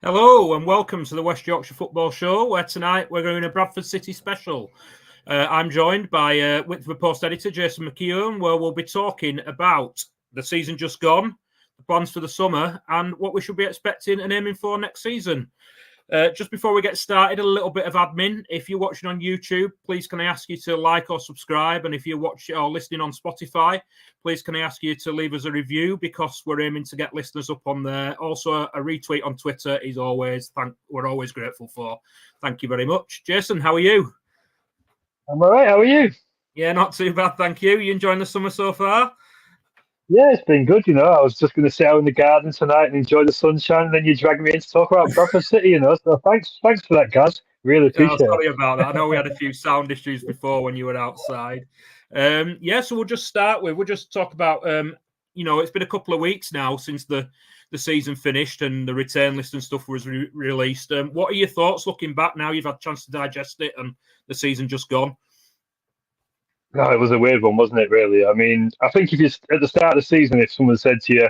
Hello and welcome to the West Yorkshire Football Show, where tonight we're doing a Bradford City special. I'm joined by Whitford Post editor Jason McKeown, where we'll be talking about the season just gone, the plans for the summer, and what we should be expecting and aiming for next season. Just before we get started, a little bit of admin. If you're watching on YouTube, please can I ask you to like or subscribe? And if you're watching or listening on Spotify, please can I ask you to leave us a review, because we're aiming to get listeners up on there. Also, a retweet on Twitter is we're always grateful for. Thank you very much. Jason, how are you? I'm all right. How are you? Yeah, not too bad, thank you. You enjoying the summer so far? Yeah, it's been good. I was just going to sit out in the garden tonight and enjoy the sunshine, and then you dragged me in to talk about Bradford City. So thanks for that, Gaz. Really Oh, appreciate it. sorry about that. I know we had a few sound issues before when you were outside. So we'll just talk about, it's been a couple of weeks now since the season finished and the return list and stuff was released. What are your thoughts looking back now you've had a chance to digest it and the season just gone? No, it was a weird one, wasn't it? Really. I mean, I think if you at the start of the season, if someone said to you,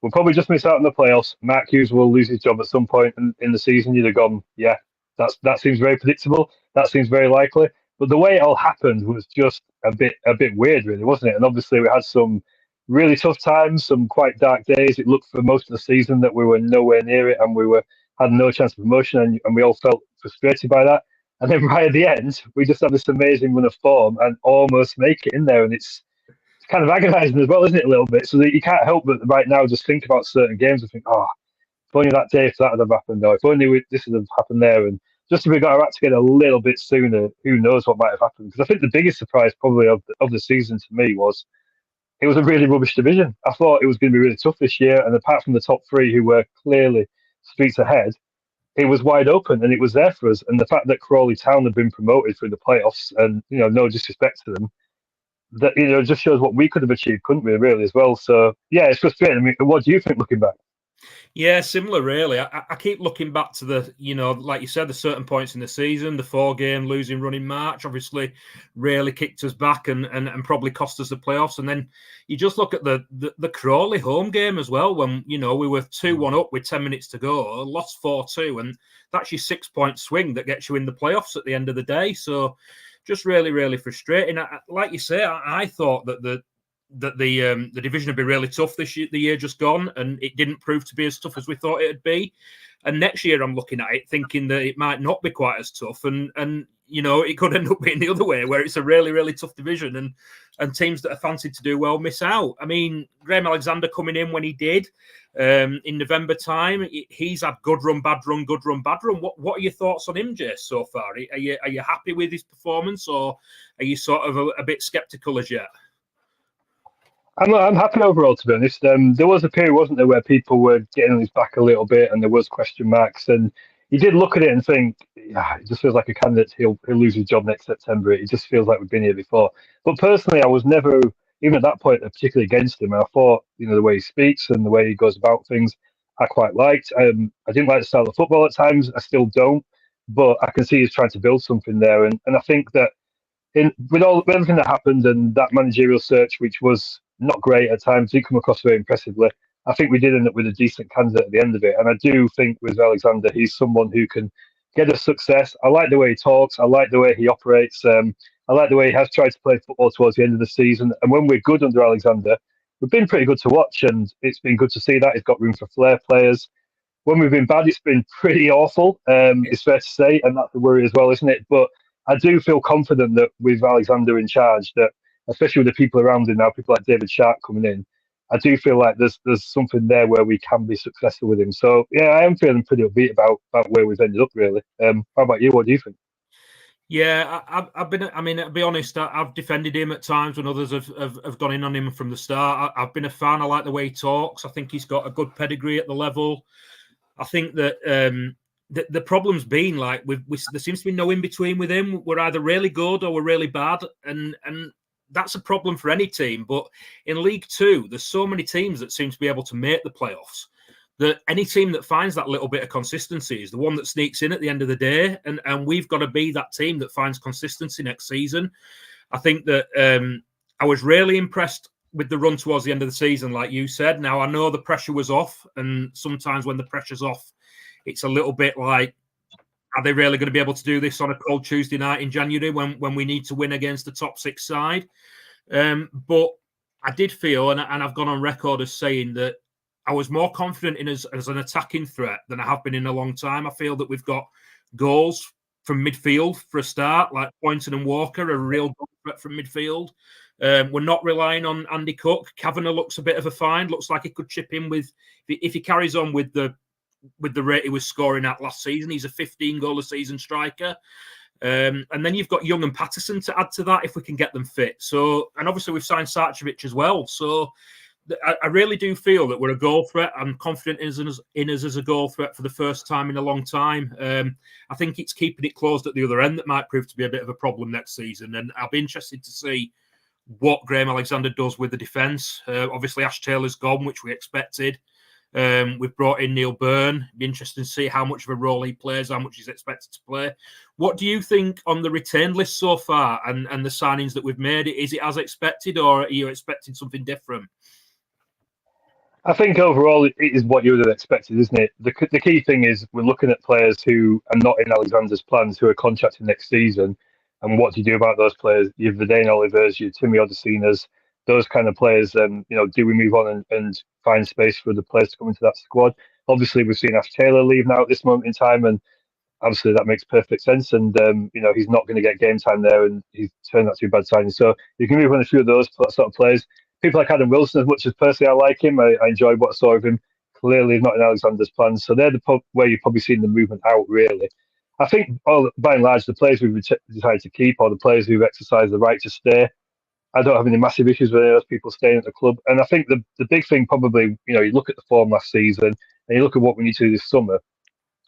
"We'll probably just miss out on the playoffs. Mark Hughes will lose his job at some point in the season," you'd have gone, "Yeah, that seems very predictable. That seems very likely." But the way it all happened was just a bit weird, really, wasn't it? And obviously, we had some really tough times, some quite dark days. It looked for most of the season that we were nowhere near it, and we were had no chance of promotion, and we all felt frustrated by that. And then right at the end, we just have this amazing run of form and almost make it in there. And it's kind of agonising as well, isn't it, a little bit? So that you can't help but right now just think about certain games and think, oh, if only that day if that had have happened, or if only this had have happened there. And just if we got our act together a little bit sooner, who knows what might have happened? Because I think the biggest surprise probably of the season to me was it was a really rubbish division. I thought it was going to be really tough this year. And apart from the top three who were clearly streets ahead, it was wide open and it was there for us. And the fact that Crawley Town had been promoted through the playoffs, and no disrespect to them, that just shows what we could have achieved, couldn't we? Really, as well. So yeah, it's frustrating. I mean, what do you think looking back? Yeah, similar, really. I keep looking back to like you said, the certain points in the season, the 4-game losing run in March, obviously really kicked us back and probably cost us the playoffs. And then you just look at the Crawley home game as well, when, we were 2-1 up with 10 minutes to go, lost 4-2, and that's your 6-point swing that gets you in the playoffs at the end of the day. So just really, really frustrating. Like you say, I thought that the division would be really tough the year just gone, and it didn't prove to be as tough as we thought it'd be. And next year, I'm looking at it thinking that it might not be quite as tough, and it could end up being the other way, where it's a really, really tough division, and teams that are fancied to do well miss out. I mean, Graham Alexander coming in when he did in November time, he's had good run, bad run, good run, bad run. What are your thoughts on him, Jess, so far? Are you happy with his performance, or are you sort of a bit sceptical as yet? I'm happy overall, to be honest. There was a period, wasn't there, where people were getting on his back a little bit, and there was question marks, and you did look at it and think, yeah, it just feels like a candidate. He'll lose his job next September. It just feels like we've been here before. But personally, I was never, even at that point, particularly against him. I thought, the way he speaks and the way he goes about things, I quite liked. I didn't like the style of football at times. I still don't, but I can see he's trying to build something there, and I think that with everything that happened and that managerial search, which was not great at times, did come across very impressively. I think we did end up with a decent candidate at the end of it, and I do think with Alexander, he's someone who can get us success. I like the way he talks. I like the way he operates. I like the way he has tried to play football towards the end of the season. And when we're good under Alexander, we've been pretty good to watch, and it's been good to see that he's got room for flair players. When we've been bad, it's been pretty awful. It's fair to say, and that's the worry as well, isn't it? But I do feel confident that with Alexander in charge, that especially with the people around him now, people like David Sharp coming in, I do feel like there's something there where we can be successful with him. So yeah, I am feeling pretty upbeat about where we've ended up. Really. How about you? What do you think? Yeah, I've been. I mean, to be honest, I've defended him at times when others have gone in on him from the start. I've been a fan. I like the way he talks. I think he's got a good pedigree at the level. I think that the problem's been like there seems to be no in between with him. We're either really good or we're really bad, and that's a problem for any team. But in League Two, there's so many teams that seem to be able to make the playoffs, that any team that finds that little bit of consistency is the one that sneaks in at the end of the day. And we've got to be that team that finds consistency next season. I think that I was really impressed with the run towards the end of the season, like you said. Now, I know the pressure was off, and sometimes when the pressure's off, it's a little bit like, are they really going to be able to do this on a cold Tuesday night in January when we need to win against the top 6 side? But I did feel, and I've gone on record as saying that I was more confident in us as an attacking threat than I have been in a long time. I feel that we've got goals from midfield for a start, like Poynton and Walker are a real goal threat from midfield. We're not relying on Andy Cook. Kavanagh looks a bit of a find. Looks like he could chip in with, if he carries on with the rate he was scoring at last season. He's a 15-goal-a-season striker. And then you've got Young and Patterson to add to that if we can get them fit. So, and obviously we've signed Sarcevic as well. So I really do feel that we're a goal threat. I'm confident in us as a goal threat for the first time in a long time. I think it's keeping it closed at the other end that might prove to be a bit of a problem next season. And I'll be interested to see what Graham Alexander does with the defence. Obviously, Ash Taylor's gone, which we expected. We've brought in Neil Byrne. It'd be interesting to see how much of a role he plays, how much he's expected to play. What do you think on the retained list so far and the signings that we've made? Is it as expected, or are you expecting something different? I think overall it is what you would have expected, isn't it? The key thing is we're looking at players who are not in Alexander's plans, who are contracted next season. And what do you do about those players? Your Verdane Olivers, your Timmy Odesinas, those kind of players. Do we move on and find space for the players to come into that squad? Obviously, we've seen Ash Taylor leave now at this moment in time, and obviously that makes perfect sense. And he's not going to get game time there, and he's turned out to be a bad signing. So you can move on a few of those sort of players. People like Adam Wilson, as much as personally I like him, I enjoyed what I saw of him. Clearly, not in Alexander's plans, so they're where you've probably seen the movement out. Really, I think by and large, the players we've decided to keep, or the players who've exercised the right to stay, I don't have any massive issues with those people staying at the club. And I think the big thing probably, you look at the form last season and you look at what we need to do this summer.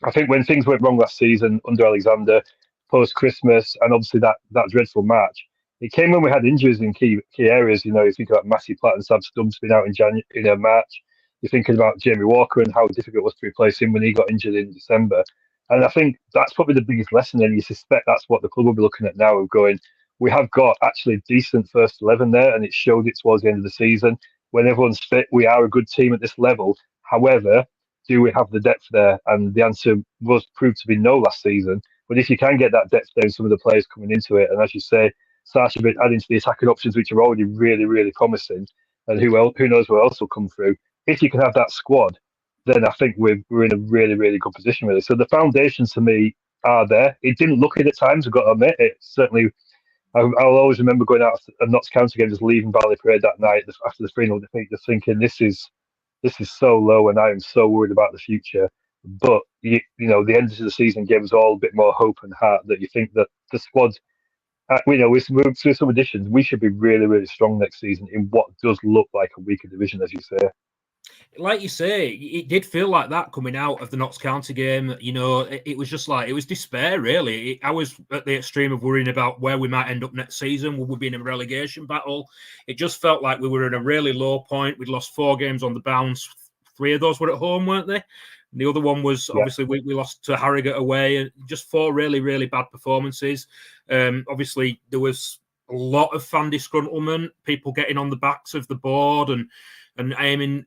I think when things went wrong last season under Alexander, post Christmas, and obviously that dreadful match, it came when we had injuries in key areas. You think about Massey Platt and Sam Stubbs being out in March. You're thinking about Jamie Walker and how difficult it was to replace him when he got injured in December. And I think that's probably the biggest lesson. And you suspect that's what the club will be looking at now, of going, we have got actually decent first 11 there, and it showed it towards the end of the season. When everyone's fit, we are a good team at this level. However, do we have the depth there? And the answer was proved to be no last season. But if you can get that depth there, some of the players coming into it, and as you say, Sarcevic adding to the attacking options, which are already really, really promising, and who knows what else will come through. If you can have that squad, then I think we're in a really, really good position, really. So the foundations to me are there. It didn't look it at times, I've got to admit. It certainly, I'll always remember going out of Notts County game, just leaving Valley Parade that night after the 3-0 defeat, just thinking, this is so low, and I am so worried about the future. But the end of the season gave us all a bit more hope and heart that you think that the squad, with some additions, we should be really, really strong next season in what does look like a weaker division, as you say. Like you say, it did feel like that coming out of the Notts County game. It was just like, it was despair, really. I was at the extreme of worrying about where we might end up next season. Will we be in a relegation battle? It just felt like we were at a really low point. We'd lost 4 games on the bounce. 3 of those were at home, weren't they? And the other one was, obviously, we lost to Harrogate away. And just 4 really, really bad performances. Obviously, there was a lot of fan disgruntlement, people getting on the backs of the board and aiming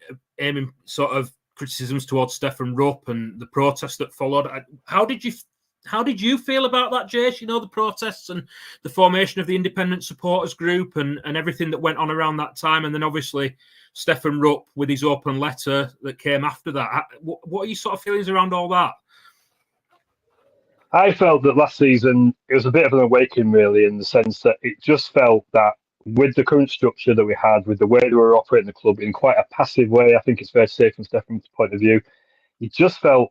sort of criticisms towards Stefan Rupp and the protests that followed. How did you feel about that, Jace? The protests and the formation of the independent supporters group and everything that went on around that time, and then obviously Stefan Rupp with his open letter that came after that. What are your sort of feelings around all that? I felt that last season it was a bit of an awakening, really, in the sense that it just felt that with the current structure that we had, with the way that we were operating the club in quite a passive way, I think it's fair to say from Stefan's point of view, it just felt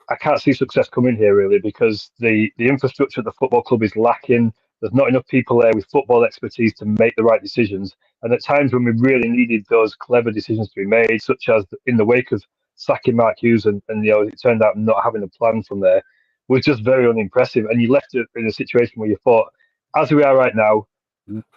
I can't see success coming here, really, because the infrastructure at the football club is lacking. There's not enough people there with football expertise to make the right decisions. And at times when we really needed those clever decisions to be made, such as in the wake of sacking Mark Hughes and it turned out not having a plan from there, was just very unimpressive. And you left it in a situation where you thought, as we are right now,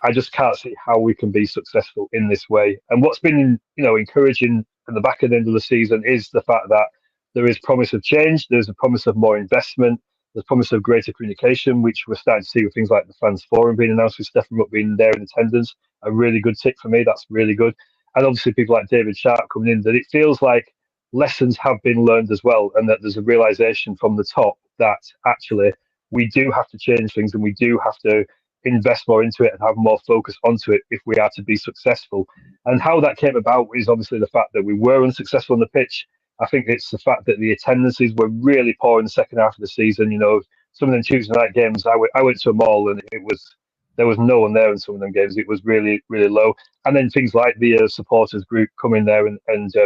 I just can't see how we can be successful in this way. And what's been, encouraging from the back end of the season is the fact that there is promise of change. There's a promise of more investment. There's promise of greater communication, which we're starting to see with things like the fans forum being announced, with Stefan Rupp being there in attendance. A really good tick for me. That's really good. And obviously people like David Sharp coming in. That it feels like lessons have been learned as well, and that there's a realization from the top that actually we do have to change things and we do have to invest more into it and have more focus onto it if we are to be successful. And how that came about is obviously the fact that we were unsuccessful on the pitch. I think it's the fact that the attendances were really poor in the second half of the season. You know, some of them Tuesday night games, I went to them all, and it was there was no one there in some of them games. It was really, really low. And then things like the supporters group coming there and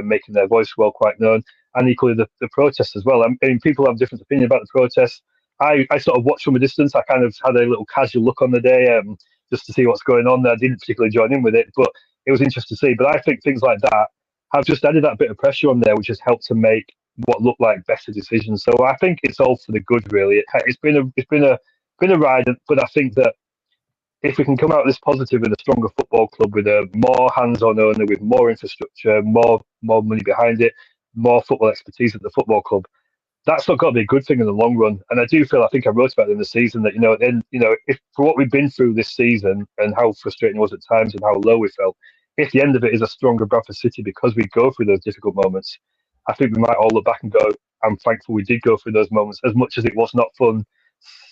making their voice well quite known, and equally the protests as well. I mean, people have different opinion about the protests. I sort of watched from a distance. I kind of had a little casual look on the day, just to see what's going on there. I didn't particularly join in with it, but it was interesting to see. But I think things like that have just added that bit of pressure on there, which has helped to make what look like better decisions. So I think it's all for the good, really. It's been a ride, but I think that if we can come out of this positive with a stronger football club, with a more hands-on owner, with more infrastructure, more money behind it, more football expertise at the football club, that's not got to be a good thing in the long run. And I do feel, I think I wrote about it in the season, that if for what we've been through this season and how frustrating it was at times and how low we felt, if the end of it is a stronger Bradford City because we go through those difficult moments, I think we might all look back and go, I'm thankful we did go through those moments, as much as it was not fun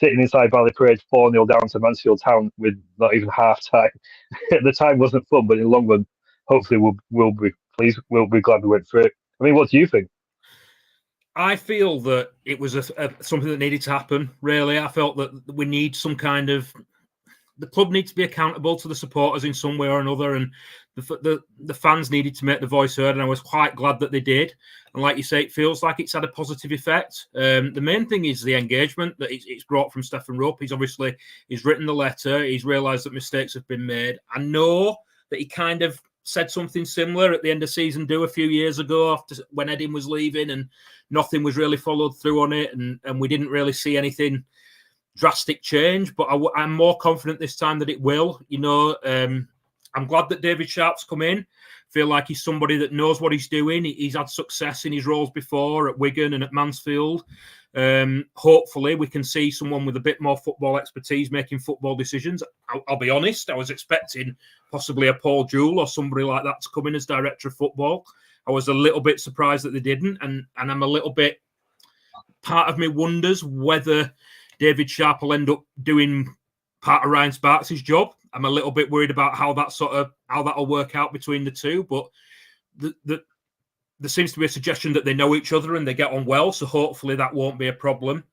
sitting inside Valley Parade 4-0 down to Mansfield Town with not even half time. At the time wasn't fun, but in the long run, hopefully we'll be pleased. We'll be glad we went through it. I mean, what do you think? I feel that it was something that needed to happen, really. I felt that we need some kind of... The club needs to be accountable to the supporters in some way or another, and the fans needed to make the voice heard, and I was quite glad that they did. And like you say, it feels like it's had a positive effect. The main thing is the engagement that it's brought from Stefan Rupp. He's written the letter. He's realised that mistakes have been made. I know that he kind of said something similar at the end of season 2 a few years ago, after when Eddin was leaving, and nothing was really followed through on it, and we didn't really see anything drastic change. But I'm more confident this time that it will. I'm glad that David Sharp's come in. Feel like he's somebody that knows what he's doing. He's had success in his roles before at Wigan and at Mansfield. Hopefully we can see someone with a bit more football expertise making football decisions. I'll be honest, I was expecting possibly a Paul Jewell or somebody like that to come in as director of football. I was a little bit surprised that they didn't, and I'm a little bit... Part of me wonders whether David Sharp will end up doing part of Ryan Sparks' job. I'm a little bit worried about how that'll work out between the two, but there seems to be a suggestion that they know each other and they get on well, so hopefully that won't be a problem.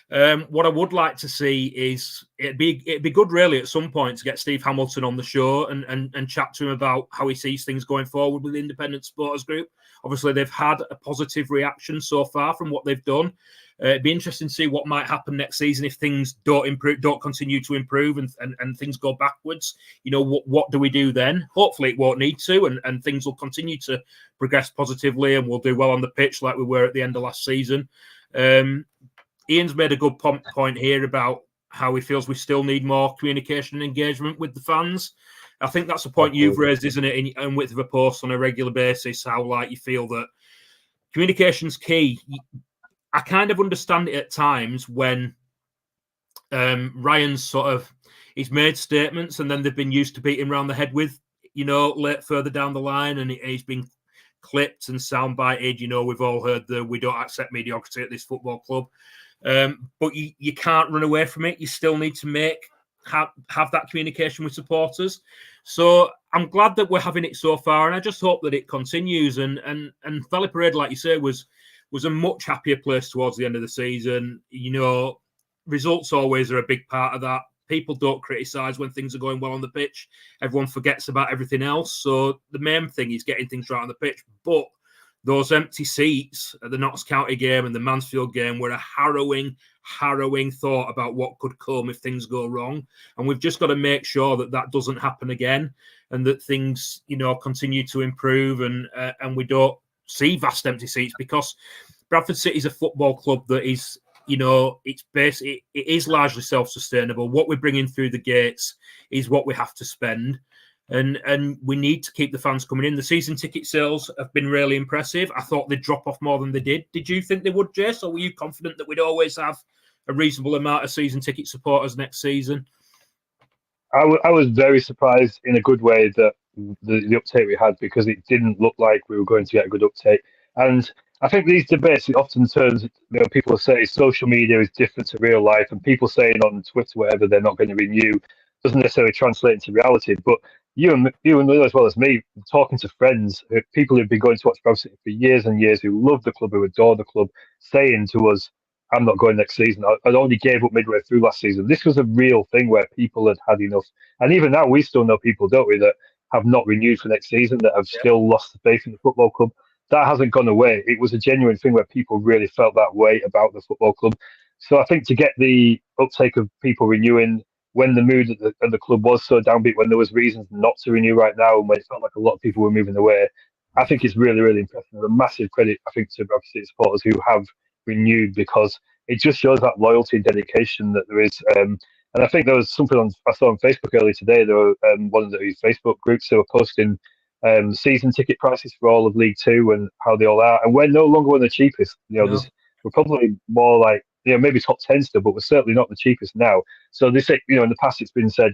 What I would like to see is it'd be good really at some point to get Steve Hamilton on the show and chat to him about how he sees things going forward with the Independent Supporters Group. Obviously, they've had a positive reaction so far from what they've done. It'd be interesting to see what might happen next season if things don't continue to improve and things go backwards. What do we do then? Hopefully it won't need to, and things will continue to progress positively, and we'll do well on the pitch like we were at the end of last season. Ian's made a good point here about how he feels we still need more communication and engagement with the fans. I think that's a point you've raised, isn't it, in Width of a Post on a regular basis, how you feel that communication's key. I kind of understand it at times when Ryan's he's made statements and then they've been used to beating around the head with, further down the line, and he's been clipped and soundbited. We've all heard we don't accept mediocrity at this football club. But you can't run away from it. You still need to have that communication with supporters. So I'm glad that we're having it so far, and I just hope that it continues. And Valley Parade, like you say, was a much happier place towards the end of the season. Results always are a big part of that. People don't criticise when things are going well on the pitch. Everyone forgets about everything else. So the main thing is getting things right on the pitch. But those empty seats at the Notts County game and the Mansfield game were a harrowing thought about what could come if things go wrong. And we've just got to make sure that doesn't happen again, and that things, continue to improve, and we don't see vast empty seats, because Bradford City is a football club that is, it is largely self-sustainable. What we're bringing through the gates is what we have to spend. And we need to keep the fans coming in. The season ticket sales have been really impressive. I thought they'd drop off more than they did. Did you think they would, Jace? Or were you confident that we'd always have a reasonable amount of season ticket supporters next season? I was very surprised in a good way that the uptake we had, because it didn't look like we were going to get a good uptake. And I think these debates it often turns. People say social media is different to real life, and people saying on Twitter whatever they're not going to renew doesn't necessarily translate into reality. But you and Leo as well as me, talking to friends, people who've been going to watch Bradford City for years and years, who love the club, who adore the club, saying to us, "I'm not going next season. I already gave up midway through last season." This was a real thing where people had had enough, and even now we still know people, don't we, that have not renewed for next season, that have still lost the faith in the football club. That hasn't gone away. It was a genuine thing where people really felt that way about the football club. So I think to get the uptake of people renewing when the mood at the club was so downbeat, when there was reasons not to renew right now, and when it felt like a lot of people were moving away, I think it's really, really impressive. A massive credit, I think, to Bradford City supporters who have renewed, because it just shows that loyalty and dedication that there is. And I think there was something I saw on Facebook earlier today. There were one of the Facebook groups who were posting season ticket prices for all of League Two and how they all are. And we're no longer one of the cheapest. No. We're probably more like maybe top 10 still, but we're certainly not the cheapest now. So they say in the past it's been said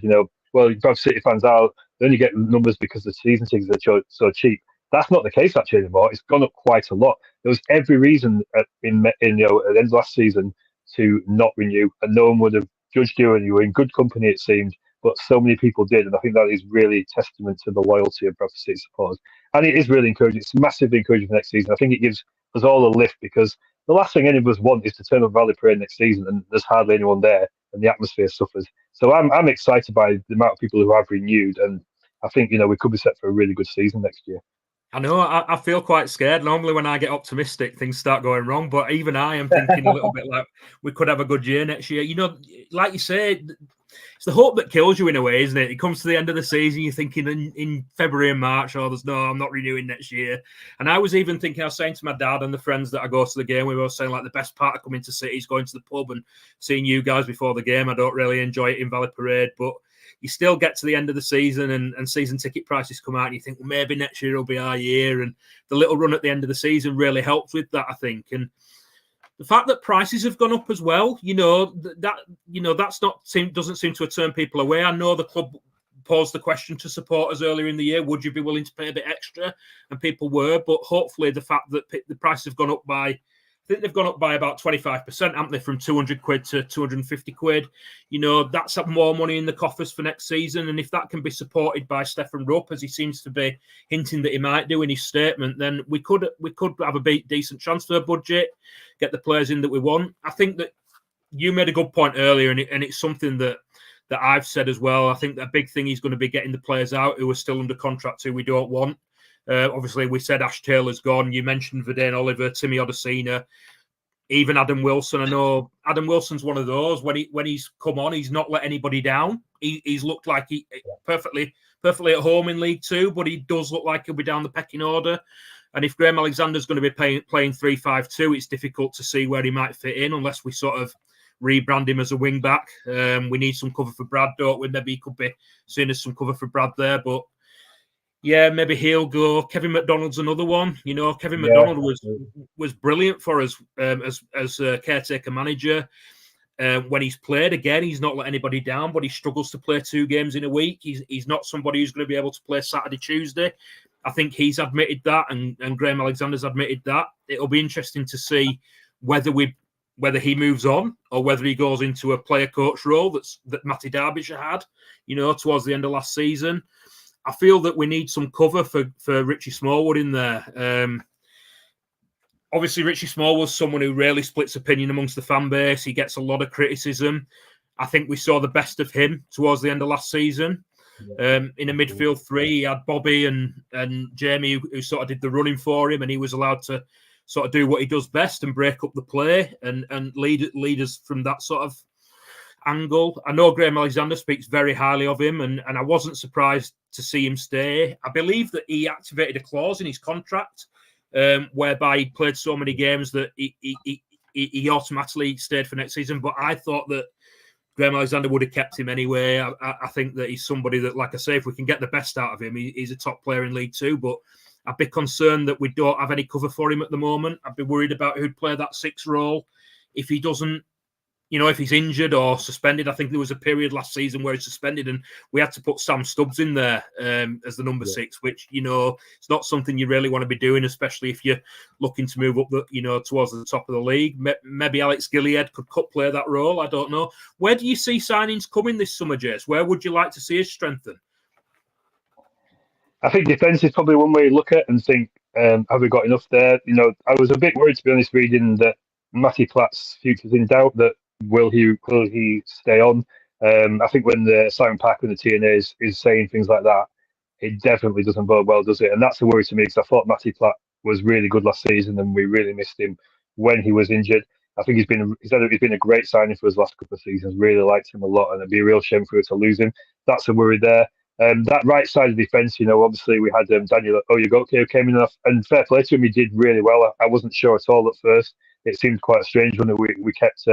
well, Bradford City fans are they only get numbers because the season tickets are so cheap. That's not the case actually anymore. It's gone up quite a lot. There was every reason at the end of last season to not renew, and no one would have judged you, and you were in good company, it seemed. But so many people did, and I think that is really testament to the loyalty of Bradford City supporters. And it is really encouraging. It's massively encouraging for next season. I think it gives us all a lift, because the last thing any of us want is to turn up Valley Parade next season and there's hardly anyone there and the atmosphere suffers. So I'm excited by the amount of people who have renewed, and I think we could be set for a really good season next year. I know, I feel quite scared. Normally when I get optimistic, things start going wrong. But even I am thinking a little bit like we could have a good year next year. Like you say, it's the hope that kills you in a way, isn't it? It comes to the end of the season, you're thinking in February and March, I'm not renewing next year. And I was saying to my dad and the friends that I go to the game, we were saying like the best part of coming to City is going to the pub and seeing you guys before the game. I don't really enjoy it in Valley Parade, but you still get to the end of the season and season ticket prices come out and you think, well, maybe next year will be our year. And the little run at the end of the season really helps with that, I think. And the fact that prices have gone up as well, doesn't seem to have turned people away. I know the club posed the question to supporters earlier in the year, would you be willing to pay a bit extra? And people were, but hopefully the fact that the prices have gone up by, I think they've gone up by about 25%, haven't they, from 200 quid to 250 quid. That's more money in the coffers for next season. And if that can be supported by Stefan Rupp, as he seems to be hinting that he might do in his statement, then we could have a decent transfer budget, get the players in that we want. I think that you made a good point earlier, and it's something that I've said as well. I think that a big thing is going to be getting the players out who are still under contract who we don't want. Obviously, we said Ash Taylor's gone. You mentioned Verdane Oliver, Timmy Odesina, even Adam Wilson. I know Adam Wilson's one of those. When he's come on, he's not let anybody down. He's looked like he perfectly at home in League Two, but he does look like he'll be down the pecking order. And if Graham Alexander's going to be playing 3-5-2, it's difficult to see where he might fit in unless we sort of rebrand him as a wing back. We need some cover for Brad, don't we? Maybe he could be seen as some cover for Brad there, but yeah, maybe he'll go. Kevin McDonald's another one. Kevin McDonald was brilliant for us as a caretaker manager. When he's played, again, he's not let anybody down, but he struggles to play 2 games in a week. He's not somebody who's going to be able to play Saturday, Tuesday. I think he's admitted that, and Graham Alexander's admitted that. It'll be interesting to see whether he moves on or whether he goes into a player coach role that Matty Derbyshire had, towards the end of last season. I feel that we need some cover for Richie Smallwood in there. Obviously, Richie Smallwood's someone who rarely splits opinion amongst the fan base. He gets a lot of criticism. I think we saw the best of him towards the end of last season. In a midfield 3, he had Bobby and Jamie who sort of did the running for him, and he was allowed to sort of do what he does best and break up the play and lead us from that sort of angle. I know Graham Alexander speaks very highly of him, and I wasn't surprised to see him stay. I believe that he activated a clause in his contract whereby he played so many games that he automatically stayed for next season. But I thought that Graham Alexander would have kept him anyway. I think that he's somebody that, like I say, if we can get the best out of him, he's a top player in League Two. But I'd be concerned that we don't have any cover for him at the moment. I'd be worried about who'd play that 6 role if he doesn't if he's injured or suspended. I think there was a period last season where he's suspended and we had to put Sam Stubbs in there as the number 6, which, it's not something you really want to be doing, especially if you're looking to move up, towards the top of the league. Maybe Alex Gilliard could play that role. I don't know. Where do you see signings coming this summer, Jace? Where would you like to see us strengthen? I think defence is probably one way you look at and think, have we got enough there? I was a bit worried, to be honest, reading that Matty Platt's future's in doubt, that will he stay on? I think when the Simon Parker and the TNA is saying things like that, it definitely doesn't bode well, does it? And that's a worry to me, because I thought Matty Platt was really good last season and we really missed him when he was injured. I think he's been a great signing for his last couple of seasons. Really liked him a lot, and it'd be a real shame for us to lose him. That's a worry there. That right side of the defence, obviously we had Daniel Oyegoke who came in, and fair play to him, he did really well. I wasn't sure at all at first. It seemed quite a strange one that we kept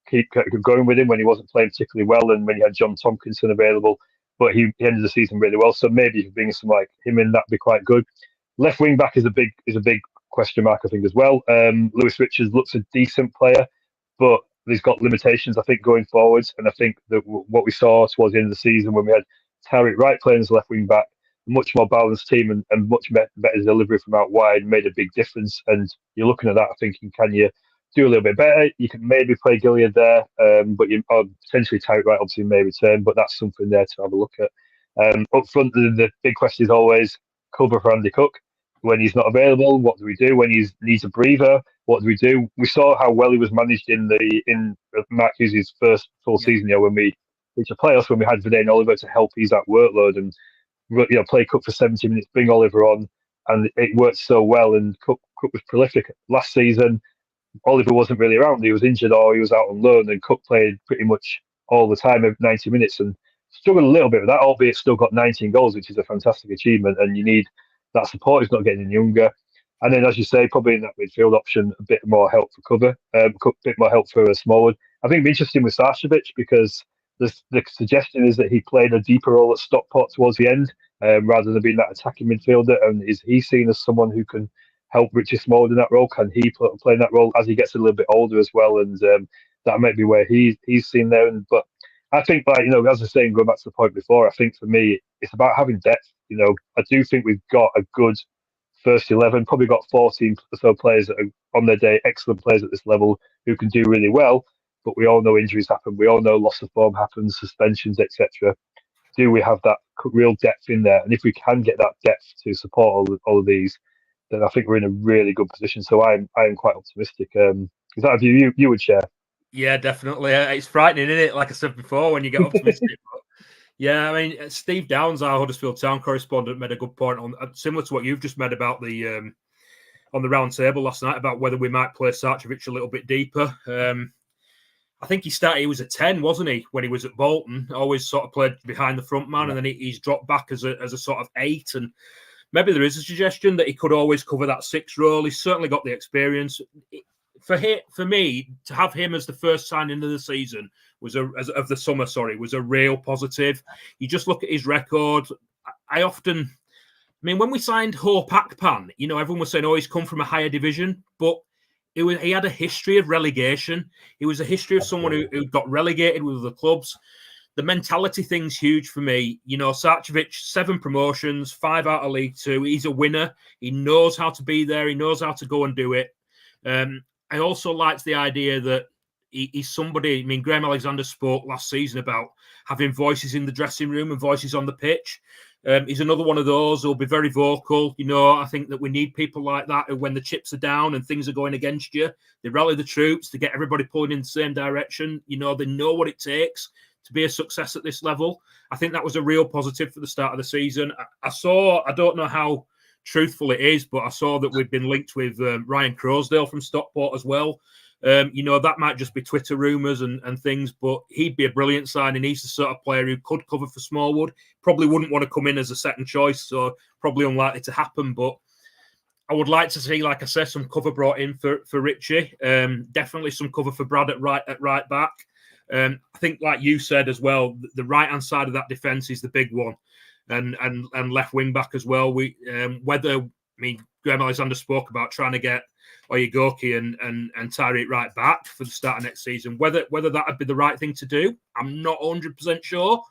keep going with him when he wasn't playing particularly well, and when he had John Tompkinson available. But he ended the season really well. So maybe if you bring some like him in, that'd be quite good. Left wing back is a big question mark, I think, as well. Lewis Richards looks a decent player, but he's got limitations, I think, going forwards. And I think that what we saw towards the end of the season when we had Tariq Wright playing as left wing back, a much more balanced team and much better delivery from out wide made a big difference. And you're looking at that thinking, can you do a little bit better? You can maybe play Gilliard there, but potentially Tariq Wright obviously may return, but that's something there to have a look at. Up front, the big question is always cover for Andy Cook. When he's not available, what do we do? When he needs a breather, what do we do? We saw how well he was managed in Mark Hughes' first full season, when we reached the playoffs, when we had Verdane Oliver to help ease that workload and play Cook for 70 minutes, bring Oliver on, and it worked so well. And Cook was prolific last season. Oliver wasn't really around; he was injured or he was out on loan, and Cook played pretty much all the time, every 90 minutes, and struggled a little bit with that, albeit still got 19 goals, which is a fantastic achievement. And you need that support. He's not getting any younger. And then, as you say, probably in that midfield option, a bit more help for cover, a bit more help for Smallwood. I think it'd be interesting with Sarcevic, because the suggestion is that he played a deeper role at Stockport towards the end, rather than being that attacking midfielder. And is he seen as someone who can help Richie Smallwood in that role? Can he play in that role as he gets a little bit older as well? And that might be where he's seen there. But I think, as I was saying, going back to the point before, I think for me, it's about having depth. I do think we've got a good first 11, probably got 14 or so players that are on their day, excellent players at this level who can do really well. But we all know injuries happen. We all know loss of form happens, suspensions, etc. Do we have that real depth in there? And if we can get that depth to support all of these, then I think we're in a really good position. So I am quite optimistic. Is that a view you would share? Yeah, definitely. It's frightening, isn't it? Like I said before, when you get optimistic. Yeah, I mean, Steve Downs, our Huddersfield Town correspondent, made a good point on similar to what you've just made about the on the round table last night about whether we might play Sarcevic a little bit deeper. I think he was a 10, wasn't he, when he was at Bolton? Always sort of played behind the front man, and then he's dropped back as a sort of 8. And maybe there is a suggestion that he could always cover that 6 role. He's certainly got the experience. For me, to have him as the first signing of the season was the summer, was a real positive. You just look at his record. I mean, when we signed Ho Pakpan, everyone was saying, he's come from a higher division, but he had a history of relegation. It was a history of someone who got relegated with the clubs. The mentality thing's huge for me. Sarcevic, 7 promotions, 5 out of League Two. He's a winner. He knows how to be there. He knows how to go and do it. I also liked the idea that he's somebody. I mean, Graham Alexander spoke last season about having voices in the dressing room and voices on the pitch. He's another one of those who'll be very vocal. I think that we need people like that who, when the chips are down and things are going against you, they rally the troops to get everybody pulling in the same direction. They know what it takes to be a success at this level. I think that was a real positive for the start of the season. I don't know how truthful it is, but I saw that we've been linked with Ryan Crosdale from Stockport as well. That might just be Twitter rumours and things, but he'd be a brilliant signing. He's the sort of player who could cover for Smallwood. Probably wouldn't want to come in as a second choice, so probably unlikely to happen. But I would like to see, like I said, some cover brought in for Richie. Definitely some cover for Brad at right back. I think, like you said as well, the right-hand side of that defence is the big one. And left wing back as well. Graham Alexander spoke about trying to get Oyegoki and Tyreek right back for the start of next season. Whether that would be the right thing to do, I'm not 100% sure.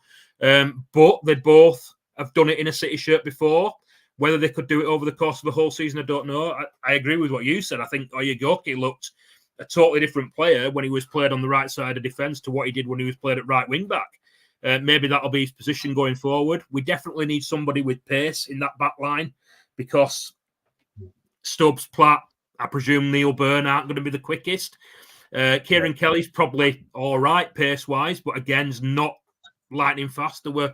But they both have done it in a City shirt before. Whether they could do it over the course of the whole season, I don't know. I agree with what you said. I think Oyegoki looked a totally different player when he was played on the right side of defence to what he did when he was played at right wing back. Maybe that'll be his position going forward. We definitely need somebody with pace in that back line because Stubbs, Platt, I presume Neil Byrne aren't going to be the quickest. Kieran Kelly's probably all right pace-wise, but again, is not lightning fast. There were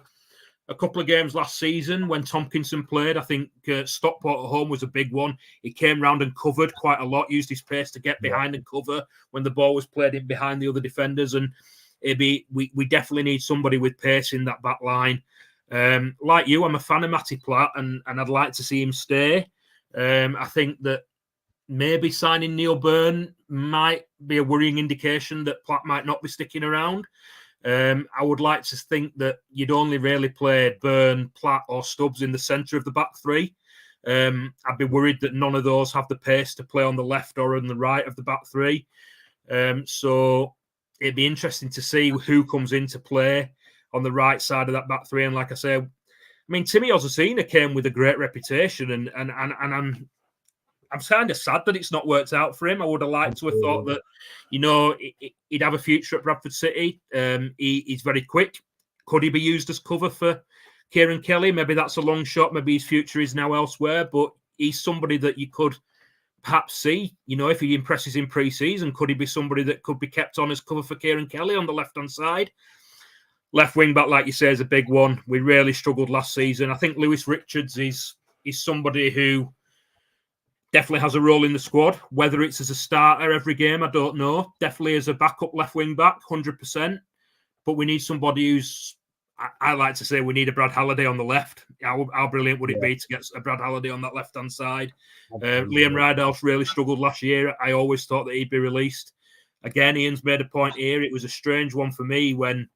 a couple of games last season when Tompkinson played. I think Stockport at home was a big one. He came round and covered quite a lot, used his pace to get behind and cover when the ball was played in behind the other defenders. And we definitely need somebody with pace in that back line. Like you, I'm a fan of Matty Platt, and I'd like to see him stay. I think that maybe signing Neil Byrne might be a worrying indication that Platt might not be sticking around. I would like to think that you'd only really play Byrne, Platt or Stubbs in the centre of the back three. I'd be worried that none of those have the pace to play on the left or on the right of the back three. So it'd be interesting to see who comes into play on the right side of that back three. And like I say, I mean, Timmy Ozasina came with a great reputation, and I'm kind of sad that it's not worked out for him. I would have liked to have thought that, he'd have a future at Bradford City. He's very quick. Could he be used as cover for Kieran Kelly? Maybe that's a long shot. Maybe his future is now elsewhere, but he's somebody that you could perhaps see, if he impresses in pre-season, could he be somebody that could be kept on as cover for Kieran Kelly on the left-hand side? Left wing back, like you say, is a big one. We really struggled last season. I think Lewis Richards is somebody who definitely has a role in the squad. Whether it's as a starter every game, I don't know. Definitely as a backup left wing back, 100%. But we need somebody who's, I like to say, we need a Brad Halliday on the left. How brilliant would it be to get a Brad Halliday on that left-hand side? Liam Rydalf really struggled last year. I always thought that he'd be released. Again, Ian's made a point here. It was a strange one for me when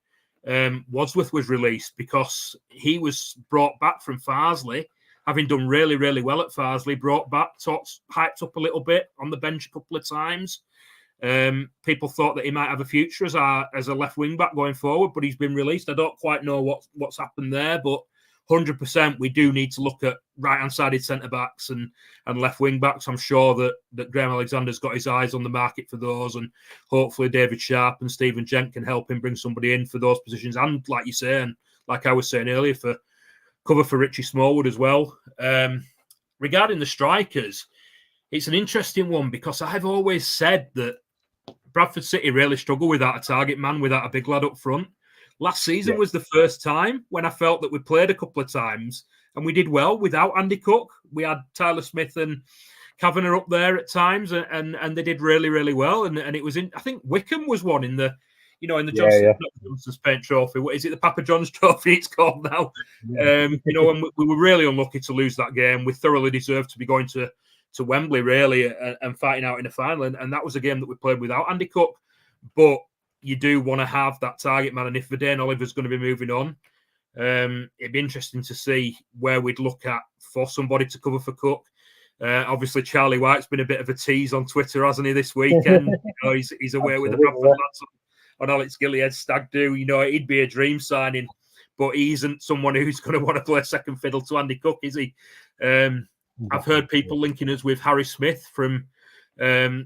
Wadsworth was released because he was brought back from Farsley, having done really, really well at Farsley, brought back, hyped up a little bit on the bench a couple of times. People thought that he might have a future as a left wing back going forward, but he's been released. I don't quite know what's happened there, but 100% we do need to look at right-hand sided centre backs and left wing backs. I'm sure that Graham Alexander's got his eyes on the market for those, and hopefully David Sharp and Stephen Gent can help him bring somebody in for those positions. And like you say, and like I was saying earlier, for cover for Richie Smallwood as well. Regarding the strikers, it's an interesting one because I've always said that Bradford City really struggle without a target man, without a big lad up front. Last season was the first time when I felt that we played a couple of times and we did well without Andy Cook. We had Tyler Smith and Kavanagh up there at times, and they did really, really well. And it was in, I think Wickham was one in the, in the Johnson's Paint Trophy. What is it? The Papa John's Trophy it's called now. And we were really unlucky to lose that game. We thoroughly deserved to be going to Wembley, really, and fighting out in the final. And that was a game that we played without Andy Cook. But you do want to have that target man. And if Verdane Oliver's going to be moving on, it'd be interesting to see where we'd look at for somebody to cover for Cook. Obviously, Charlie White's been a bit of a tease on Twitter, hasn't he, this weekend? He's away with the Bradford lads on Alex Gilead's stag do. He'd be a dream signing, but he isn't someone who's going to want to play second fiddle to Andy Cook, is he? I've heard people linking us with Harry Smith from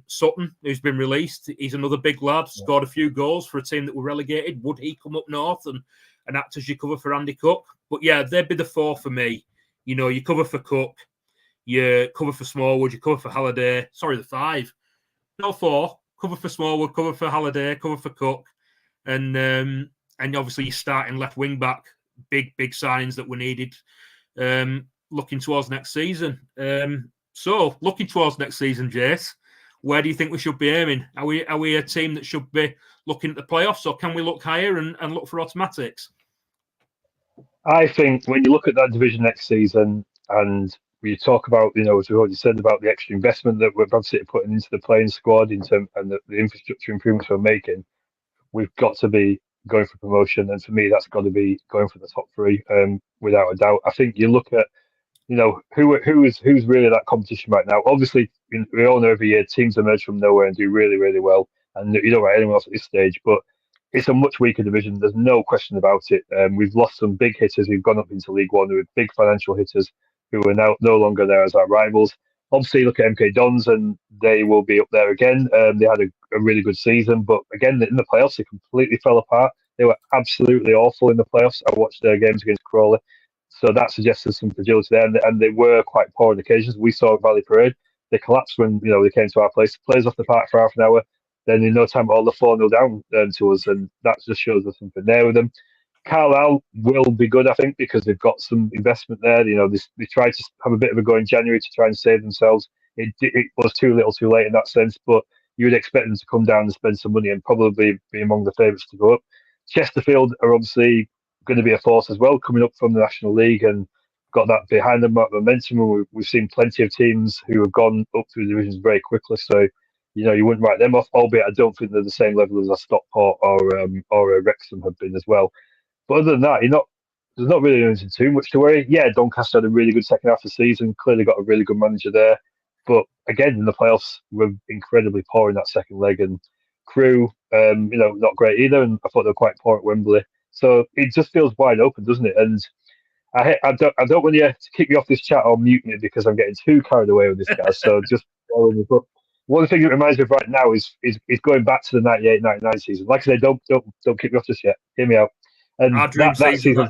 Sutton, who's been released. He's another big lad, scored a few goals for a team that were relegated. Would he come up north and act as your cover for Andy Cook? But yeah, they'd be the four for me. You cover for Cook, you cover for Smallwood, you cover for Halliday. Sorry, the five. No, four. Cover for Smallwood, cover for Halliday, cover for Cook. And obviously you're starting left wing back. Big signings that were needed. Looking towards next season. So looking towards next season, Jace, where do you think we should be aiming? Are we a team that should be looking at the playoffs, or can we look higher and look for automatics? I think when you look at that division next season, and we talk about, as we've already said about the extra investment that we're Bradford City putting into the playing squad and the infrastructure improvements we're making, we've got to be going for promotion. And for me, that's got to be going for the top three, without a doubt. I think you look at who's really that competition right now? Obviously, we all know every year teams emerge from nowhere and do really, really well, and you don't write anyone else at this stage. But it's a much weaker division. There's no question about it. We've lost some big hitters who've gone up into League One, who are big financial hitters who are now no longer there as our rivals. Obviously, look at MK Dons, and they will be up there again. They had a really good season, but again, in the playoffs, they completely fell apart. They were absolutely awful in the playoffs. I watched their games against Crawley. So that suggested some fragility there, and they were quite poor on occasions. We saw at Valley Parade, they collapsed when they came to our place. Players off the park for half an hour, then in no time all the 4-0 down to us, and that just shows us something there with them. Carlisle will be good, I think, because they've got some investment there. They tried to have a bit of a go in January to try and save themselves. It was too little, too late in that sense, but you would expect them to come down and spend some money and probably be among the favourites to go up. Chesterfield are obviously going to be a force as well, coming up from the National League and got that behind them, that momentum. And we've seen plenty of teams who have gone up through the divisions very quickly. So, you wouldn't write them off, albeit I don't think they're the same level as a Stockport or a Wrexham have been as well. But other than that, there's not really anything too much to worry. Yeah, Doncaster had a really good second half of the season, clearly got a really good manager there. But again, in the playoffs, we're incredibly poor in that second leg. And Crew, not great either. And I thought they were quite poor at Wembley. So it just feels wide open, doesn't it? And I don't want you to kick me off this chat or mute me because I'm getting too carried away with this guy. So just follow me. But one thing that reminds me of right now is going back to the 98-99 season. Like I say, don't kick me off just yet. Hear me out. And our dream that season,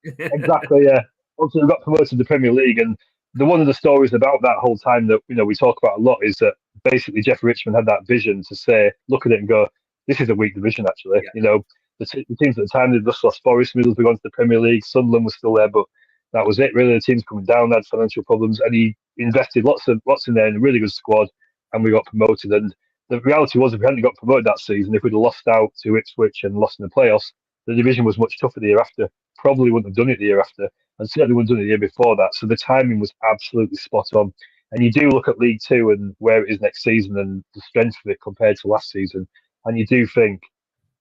exactly, yeah. Also, we got promoted to the Premier League, and one of the stories about that whole time that we talk about a lot is that basically Jeff Richmond had that vision to say, look at it and go, this is a weak division actually. Yeah. The teams at the time, they just lost Forest, Middlesbrough gone to the Premier League, Sunderland was still there, but that was it really. The teams coming down had financial problems, and he invested lots in there in a really good squad, and we got promoted. And the reality was, if we hadn't got promoted that season, if we'd have lost out to Ipswich and lost in the playoffs, the division was much tougher the year after. Probably wouldn't have done it the year after, and certainly wouldn't have done it the year before that. So the timing was absolutely spot on. And you do look at League Two and where it is next season and the strength of it compared to last season, and you do think,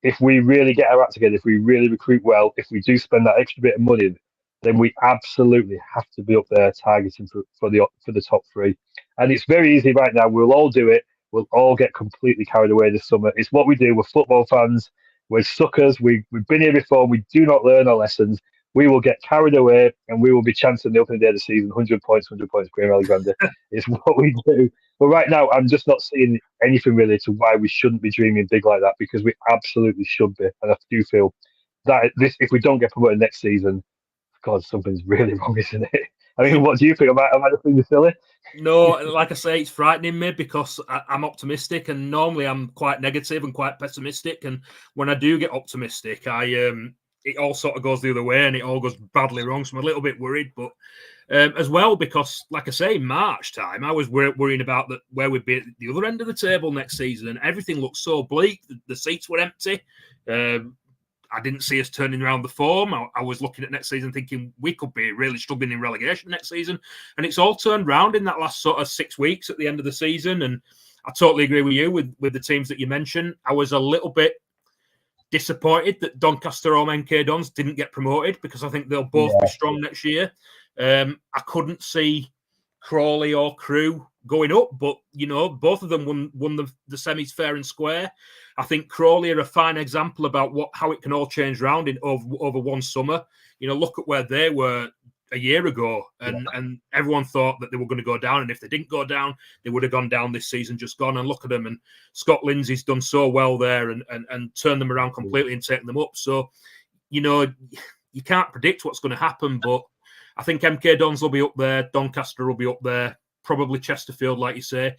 if we really get our act together, if we really recruit well, if we do spend that extra bit of money, then we absolutely have to be up there targeting for the top three. And it's very easy right now. We'll all do it. We'll all get completely carried away this summer. It's what we do. We're football fans. We're suckers. We've been here before. We do not learn our lessons. We will get carried away, and we will be chancing the opening day of the season, 100 points, Graham Alexander. It's what we do. But right now, I'm just not seeing anything really to why we shouldn't be dreaming big like that, because we absolutely should be. And I do feel that if we don't get promoted next season, God, something's really wrong, isn't it? I mean, what do you think? Am I just being silly? No, like I say, it's frightening me because I'm optimistic, and normally I'm quite negative and quite pessimistic. And when I do get optimistic, it all sort of goes the other way, and it all goes badly wrong. So I'm a little bit worried, but as well, because like I say, in March time, I was worrying about where we'd be at the other end of the table next season, and everything looked so bleak. The seats were empty. I didn't see us turning around the form. I was looking at next season thinking we could be really struggling in relegation next season. And it's all turned around in that last sort of 6 weeks at the end of the season. And I totally agree with you with the teams that you mentioned. I was a little bit disappointed that Doncaster or MK Dons didn't get promoted, because I think they'll both be strong next year. I couldn't see Crawley or Crew going up, but both of them won the semis fair and square. I think Crawley are a fine example about how it can all change round over one summer. Look at where they were a year ago, and everyone thought that they were going to go down, and if they didn't go down, they would have gone down this season, just gone. And look at them, and Scott Lindsay's done so well there and turned them around completely and taken them up. So, you can't predict what's going to happen, but I think MK Dons will be up there, Doncaster will be up there, probably Chesterfield, like you say.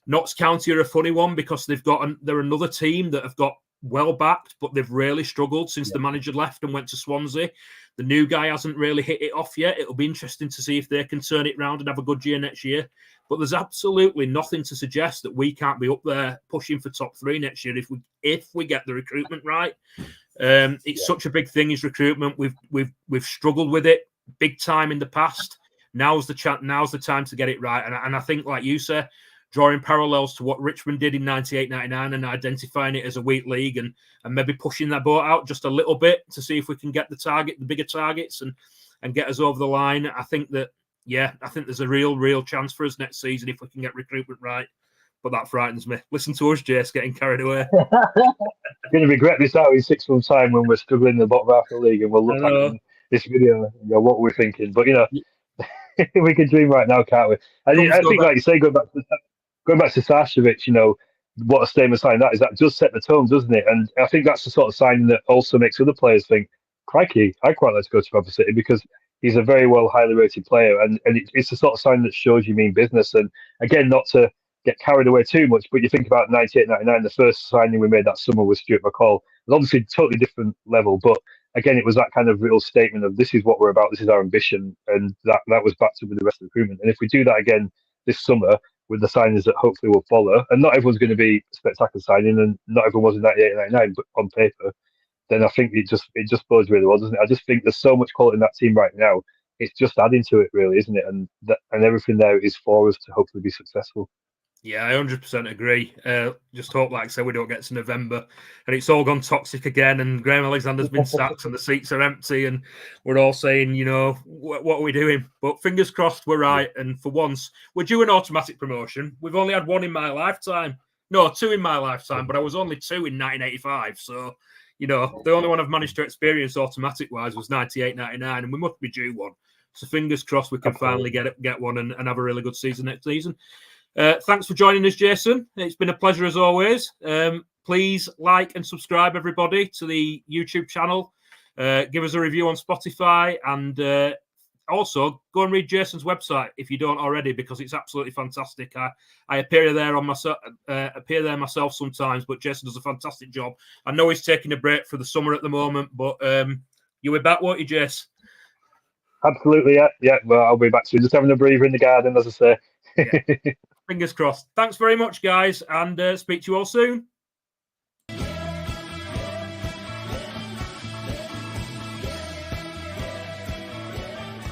Notts County are a funny one because they're another team that have got well backed, but they've really struggled since the manager left and went to Swansea. The new guy hasn't really hit it off yet. It'll be interesting to see if they can turn it round and have a good year next year. But there's absolutely nothing to suggest that we can't be up there pushing for top three next year if we get the recruitment right. It's such a big thing, is recruitment. We've struggled with it big time in the past. Now's the time to get it right. And I think, like you say, drawing parallels to what Richmond did in 98-99 and identifying it as a weak league and maybe pushing that boat out just a little bit to see if we can get the bigger targets and get us over the line. I think that yeah, I think there's a real chance for us next season if we can get recruitment right. But that frightens me. Listen to us, Jace, getting carried away. Going to regret this out in 6 months' time when we're struggling in the bottom half of the league, and we'll look back on this video and go, "What were we thinking?" But we can dream right now, can't we? And I think, like you say, going back to Sashovic, what a statement sign that is. That does set the tone, doesn't it? And I think that's the sort of sign that also makes other players think, "Crikey, I'd quite like to go to Bradford City," because he's a very well, highly rated player, and it's the sort of sign that shows you mean business. And again, not to get carried away too much, but you think about 98, 99, the first signing we made that summer was Stuart McCall. It's obviously totally different level, but again, it was that kind of real statement of this is what we're about, this is our ambition, and that was backed up with the rest of the recruitment. And if we do that again this summer with the signings that hopefully will follow, and not everyone's going to be a spectacular signing, and not everyone was in 98, 99, but on paper, then I think it just bodes really well, doesn't it? I just think there's so much quality in that team right now. It's just adding to it, really, isn't it? And everything there is for us to hopefully be successful. Yeah, I 100% agree. Just hope, like I said, we don't get to November and it's all gone toxic again and Graham Alexander's been sacked and the seats are empty and we're all saying, what are we doing? But fingers crossed we're right. And for once, we're due an automatic promotion. We've only had one in my lifetime. No, two in my lifetime, but I was only two in 1985. So, the only one I've managed to experience automatic-wise was 98, 99, and we must be due one. So fingers crossed we can finally get one and have a really good season next season. Thanks for joining us, Jason. It's been a pleasure as always. Please like and subscribe, everybody, to the YouTube channel. Give us a review on Spotify, and also go and read Jason's website if you don't already, because it's absolutely fantastic. I appear there myself sometimes, but Jason does a fantastic job. I know he's taking a break for the summer at the moment, but you'll be back, won't you, Jace? Absolutely, yeah. Well, I'll be back soon. Just having a breather in the garden, as I say. Yeah. Fingers crossed. Thanks very much, guys, and speak to you all soon.